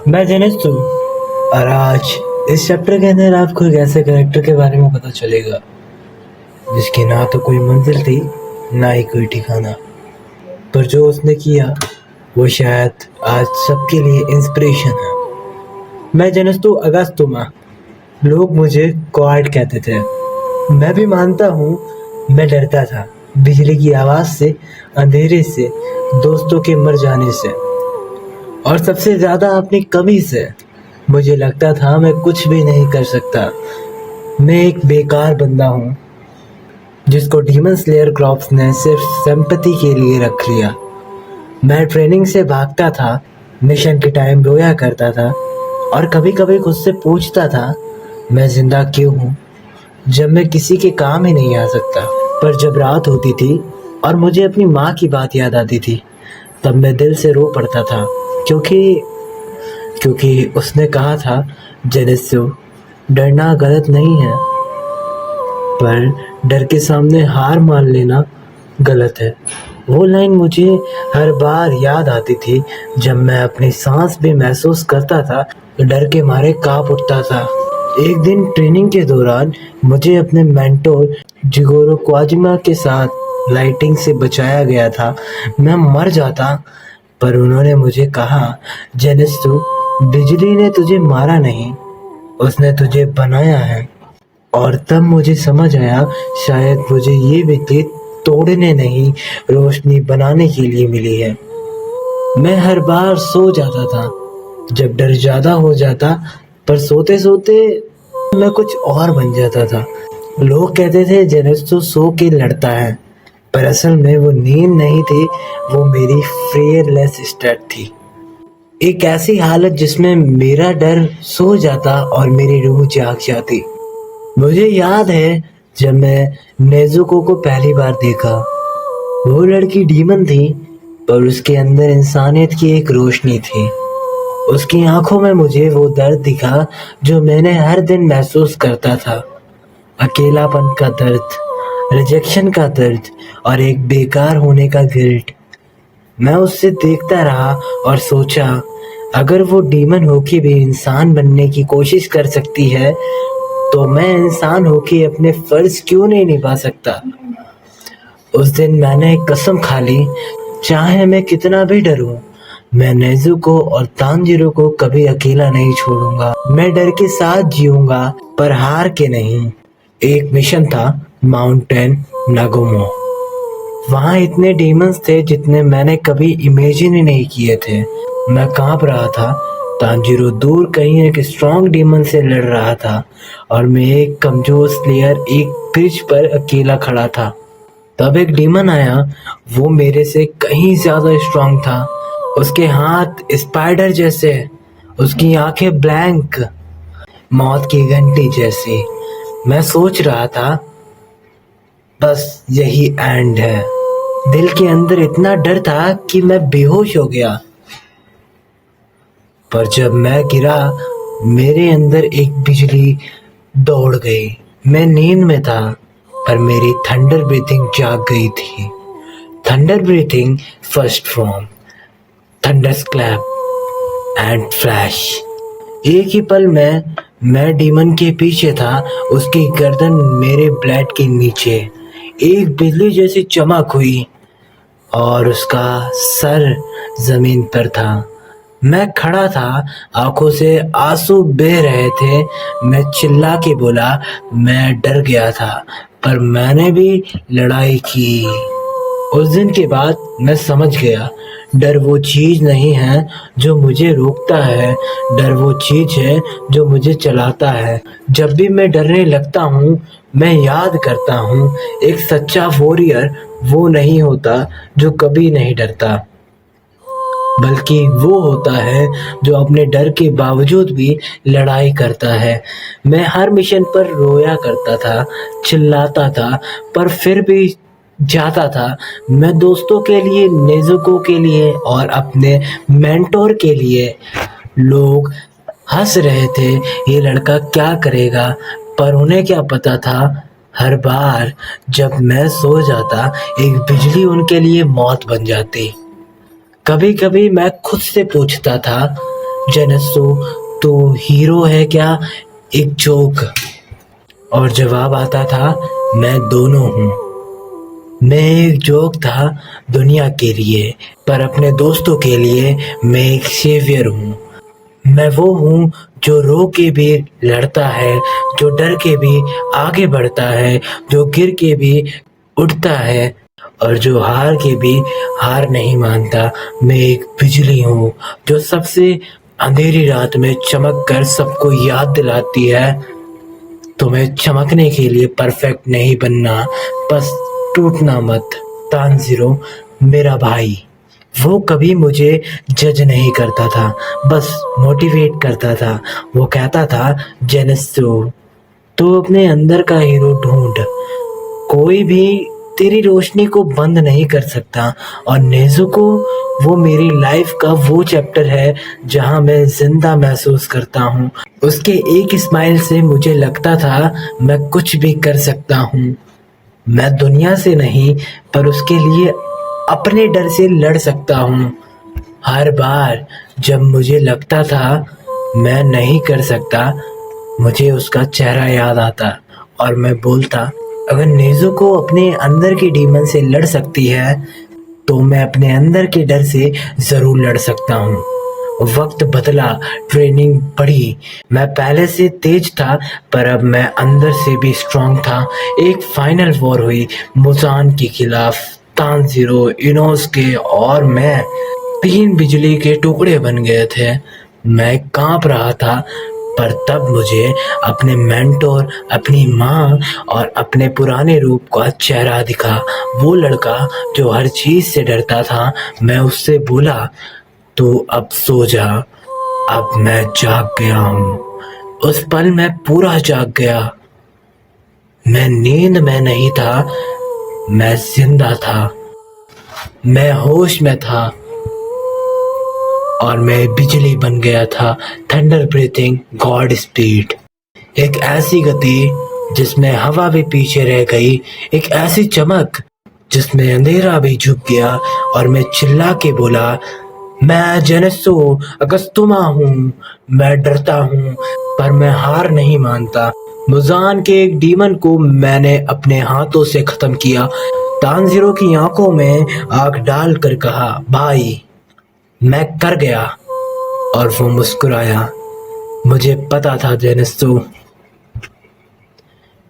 मैं जेनेत्सु और आज इस चैप्टर के अंदर आपको एक ऐसे कैरेक्टर के बारे में पता चलेगा जिसकी ना तो कोई मंजिल थी ना ही कोई ठिकाना, पर जो उसने किया वो शायद आज सबके लिए इंस्पिरेशन है। मैं जेनेत्सु अगात्सुमा, लोग मुझे क्वाड कहते थे। मैं भी मानता हूँ, मैं डरता था बिजली की आवाज़ से, अंधेरे से, दोस्तों के मर जाने से और सबसे ज़्यादा अपनी कमी से। मुझे लगता था मैं कुछ भी नहीं कर सकता। मैं एक बेकार बंदा हूँ जिसको डीमन स्लेयर क्रॉप्स ने सिर्फ सिंपैथी के लिए रख लिया। मैं ट्रेनिंग से भागता था, मिशन के टाइम रोया करता था और कभी कभी खुद से पूछता था मैं जिंदा क्यों हूँ जब मैं किसी के काम ही नहीं आ सकता। पर जब रात होती थी और मुझे अपनी माँ की बात याद आती थी तब मैं दिल से रो पड़ता था, क्योंकि उसने कहा था जेनेत्सु, डरना गलत नहीं है, पर डर के सामने हार मान लेना गलत है। वो लाइन मुझे हर बार याद आती थी जब मैं अपनी सांस भी महसूस करता था तो डर के मारे कांप उठता था। एक दिन ट्रेनिंग के दौरान मुझे अपने मेंटोर जिगोरो क्वाजिमा के साथ लाइटिंग से बचाया गया था। मैं मर जाता, पर उन्होंने मुझे कहा, जेनेत्सु, बिजली ने तुझे मारा नहीं, उसने तुझे बनाया है। और तब मुझे समझ आया शायद मुझे ये विद्युत तोड़ने नहीं, रोशनी बनाने के लिए मिली है। मैं हर बार सो जाता था जब डर ज्यादा हो जाता, पर सोते सोते मैं कुछ और बन जाता था। लोग कहते थे जेनेत्सु सो के लड़ता है, पर असल में वो नींद नहीं थी, वो मेरी फियरलेस स्टेट थी। एक ऐसी हालत जिसमें मेरा डर सो जाता और मेरी रूह जाग जाती। मुझे याद है जब मैं नेजुको को पहली बार देखा। वो लड़की डीमन थी, पर उसके अंदर इंसानियत की एक रोशनी थी। उसकी आंखों में मुझे वो दर्द दिखा जो मैंने हर दिन महसूस करता था, अकेलापन का दर्द, रिजेक्शन का दर्द और एक बेकार होने का गिल्ट। मैं उससे देखता रहा और सोचा, अगर वो डीमन होके भी इंसान बनने की कोशिश कर सकती है तो मैं इंसान होके अपने फर्ज क्यों नहीं निभा सकता। उस दिन मैंने एक कसम खा ली, चाहे मैं कितना भी डरूं, मैं नेजुको और तांजीरो को कभी अकेला नहीं छोड़ूंगा। मैं डर के साथ जीऊंगा, पर हार के नहीं। एक मिशन था माउंटेन नागोमो। वहाँ इतने डीमंस थे जितने मैंने कभी इमेजिन ही नहीं किए थे। मैं कांप रहा था। तांजीरो दूर कहीं एक स्ट्रॉन्ग डीमन से लड़ रहा था और मैं एक कमजोर स्लेयर एक ब्रिज पर अकेला खड़ा था। तब एक डीमन आया, वो मेरे से कहीं ज्यादा स्ट्रॉन्ग था। उसके हाथ स्पाइडर जैसे, उसकी आंखें ब्लैंक, मौत की घंटी जैसी। मैं सोच रहा था बस यही एंड है। दिल के अंदर इतना डर था कि मैं बेहोश हो गया। पर जब मैं गिरा, मेरे अंदर एक बिजली दौड़ गई। मैं नींद में था, पर मेरी थंडर ब्रीथिंग जाग गई थी। Thunder breathing first form, thunder clap and flash. एक ही पल में मैं डीमन के पीछे था, उसकी गर्दन मेरे ब्लेड के नीचे। एक बिजली जैसी चमक हुई और उसका सर जमीन पर था। मैं खड़ा था, आंखों से आंसू बह रहे थे। मैं चिल्ला के बोला, मैं डर गया था, पर मैंने भी लड़ाई की। उस दिन के बाद मैं समझ गया, डर वो चीज नहीं है जो मुझे रोकता है, डर वो चीज है जो मुझे चलाता है। जब भी मैं डरने लगता हूँ, मैं याद करता हूँ, एक सच्चा वॉरियर वो नहीं होता जो कभी नहीं डरता, बल्कि वो होता है जो अपने डर के बावजूद भी लड़ाई करता है। मैं हर मिशन पर रोया करता था, चिल्लाता था, पर फिर भी जाता था। मैं दोस्तों के लिए, नेजुको के लिए और अपने मेंटोर के लिए। लोग हंस रहे थे, ये लड़का क्या करेगा, पर उन्हें क्या पता था, हर बार जब मैं सो जाता, एक बिजली उनके लिए मौत बन जाती। कभी कभी मैं खुद से पूछता था, जेनेत्सु, तू हीरो है क्या एक जोक? और जवाब आता था, मैं दोनों हूँ। मैं एक जोक था दुनिया के लिए, पर अपने दोस्तों के लिए मैं एक सेवियर हूँ। मैं वो हूँ जो रो के भी लड़ता है, जो डर के भी आगे बढ़ता है, जो गिर के भी उठता है और जो हार के भी हार नहीं मानता। मैं एक बिजली हूँ जो सबसे अंधेरी रात में चमक कर सबको याद दिलाती है, तुम्हें चमकने के लिए परफेक्ट नहीं बनना, बस टूटना मत। तानजीरो मेरा भाई, वो कभी मुझे जज नहीं करता था, बस मोटिवेट करता था। वो कहता था, जेनेत्सु, तू अपने अंदर का हीरो ढूंढ, कोई भी तेरी रोशनी को बंद नहीं कर सकता। और नेजुको, वो मेरी लाइफ का वो चैप्टर है जहां मैं जिंदा महसूस करता हूँ। उसके एक स्माइल से मुझे लगता था मैं कुछ भी कर सकता हूँ। मैं दुनिया से नहीं, पर उसके लिए अपने डर से लड़ सकता हूँ। हर बार जब मुझे लगता था मैं नहीं कर सकता, मुझे उसका चेहरा याद आता और मैं बोलता, अगर नेजुको अपने अंदर के डीमन से लड़ सकती है तो मैं अपने अंदर के डर से जरूर लड़ सकता हूँ। वक्त बदला, ट्रेनिंग बढ़ी, मैं पहले से तेज था पर अब मैं अंदर से भी स्ट्रांग था। एक फाइनल वॉर हुई मुजान के खिलाफ। तानजीरो, इनोसुके और मैं तीन बिजली के टुकड़े बन गए थे। मैं कांप रहा था, पर तब मुझे अपने मेंटोर, अपनी माँ और अपने पुराने रूप का चेहरा दिखा। वो लड़का जो हर चीज से डरता था। मैं उससे बोला, तू अब सो जा। अब मैं जाग गया हूँ। उस पल मैं पूरा जाग गया। मैं नींद में नहीं था, मैं जिंदा था, मैं होश में था और मैं बिजली बन गया था। थंडर ब्रीथिंग गॉड स्पीड, एक ऐसी गति जिसमें हवा भी पीछे रह गई, एक ऐसी चमक जिसमें अंधेरा भी झुक गया। और मैं चिल्ला के बोला, मैं जेनेत्सु अगस्तुमा हूँ। मैं डरता हूँ पर मैं हार नहीं मानता। मुजान के एक डीमन को मैंने अपने हाथों से खत्म किया। तानजीरो की आंखों में आग डालकर कहा, भाई मैं कर गया। और वो मुस्कुराया। मुझे पता था जेनेत्सु।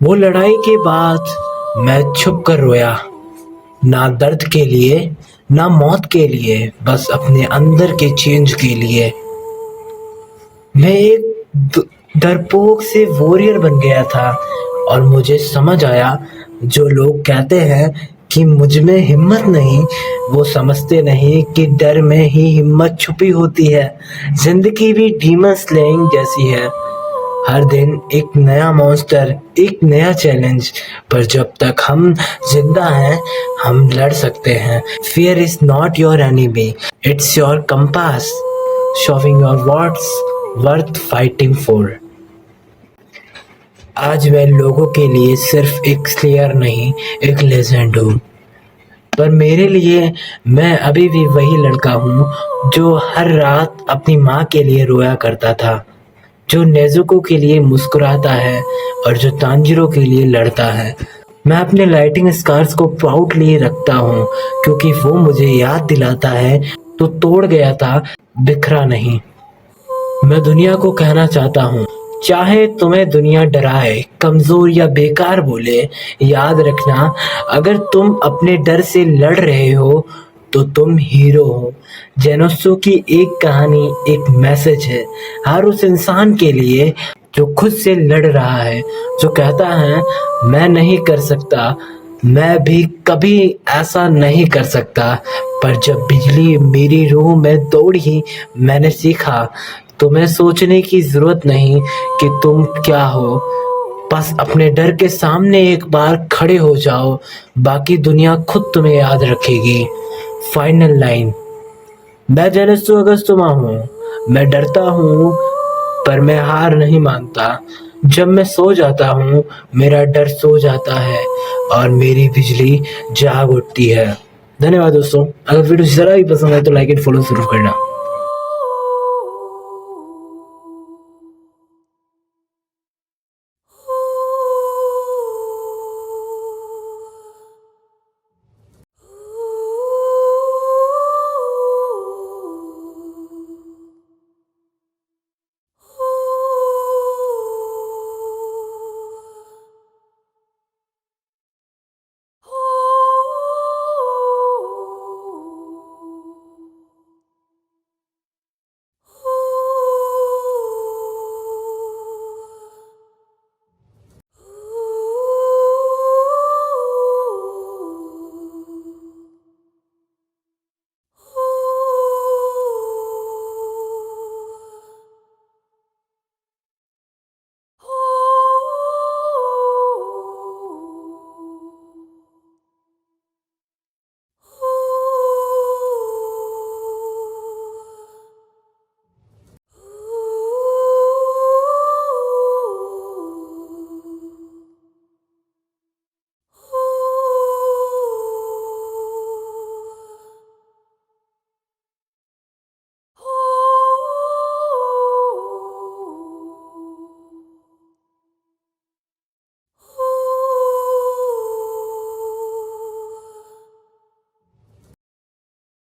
वो लड़ाई के बाद मैं छुप कर रोया, ना दर्द के लिए ना मौत के लिए, बस अपने अंदर के चेंज के लिए। मैं एक डरपोक से वॉरियर बन गया था और मुझे समझ आया, जो लोग कहते हैं कि मुझ में हिम्मत नहीं, वो समझते नहीं कि डर में ही हिम्मत छुपी होती है। जिंदगी भी डीमन स्लेइंग जैसी है। हर दिन एक नया मॉन्स्टर, एक नया चैलेंज, पर जब तक हम जिंदा हैं हम लड़ सकते हैं। Fear is not your enemy, it's your compass showing your what's worth fighting for. आज मैं लोगों के लिए सिर्फ एक स्लेयर नहीं, एक लेजेंड हूँ, पर मेरे लिए मैं अभी भी वही लड़का हूँ जो हर रात अपनी माँ के लिए रोया करता था, जो नेजुको के लिए मुस्कुराता है और जो तानजीरो के लिए लड़ता है। मैं अपने लाइटिंग स्कार्स को प्राउडली रखता हूँ क्योंकि वो मुझे याद दिलाता है तो तोड़ गया था, बिखरा नहीं। मैं दुनिया को कहना चाहता हूँ, चाहे तुम्हें दुनिया डराए, कमजोर या बेकार बोले, याद रखना, अगर तुम अपने डर से लड़ रहे हो तो तुम हीरो हो। जेनेत्सु की एक कहानी, एक मैसेज है हर उस इंसान के लिए जो खुद से लड़ रहा है, जो कहता है मैं नहीं कर सकता, मैं भी कभी ऐसा नहीं कर सकता। पर जब बिजली मेरी रूह में दौड़ी, मैंने सीखा तुम्हें सोचने की जरूरत नहीं कि तुम क्या हो, बस अपने डर के सामने एक बार खड़े हो जाओ, बाकी दुनिया खुद तुम्हें याद रखेगी। फाइनल लाइन, मैं जेनेत्सु अगस्तुमा हूँ, मैं डरता हूँ पर मैं हार नहीं मानता। जब मैं सो जाता हूँ मेरा डर सो जाता है और मेरी बिजली जाग उठती है। धन्यवाद दोस्तों, अगर वीडियो जरा भी पसंद आए तो लाइक एंड फॉलो जरूर करना।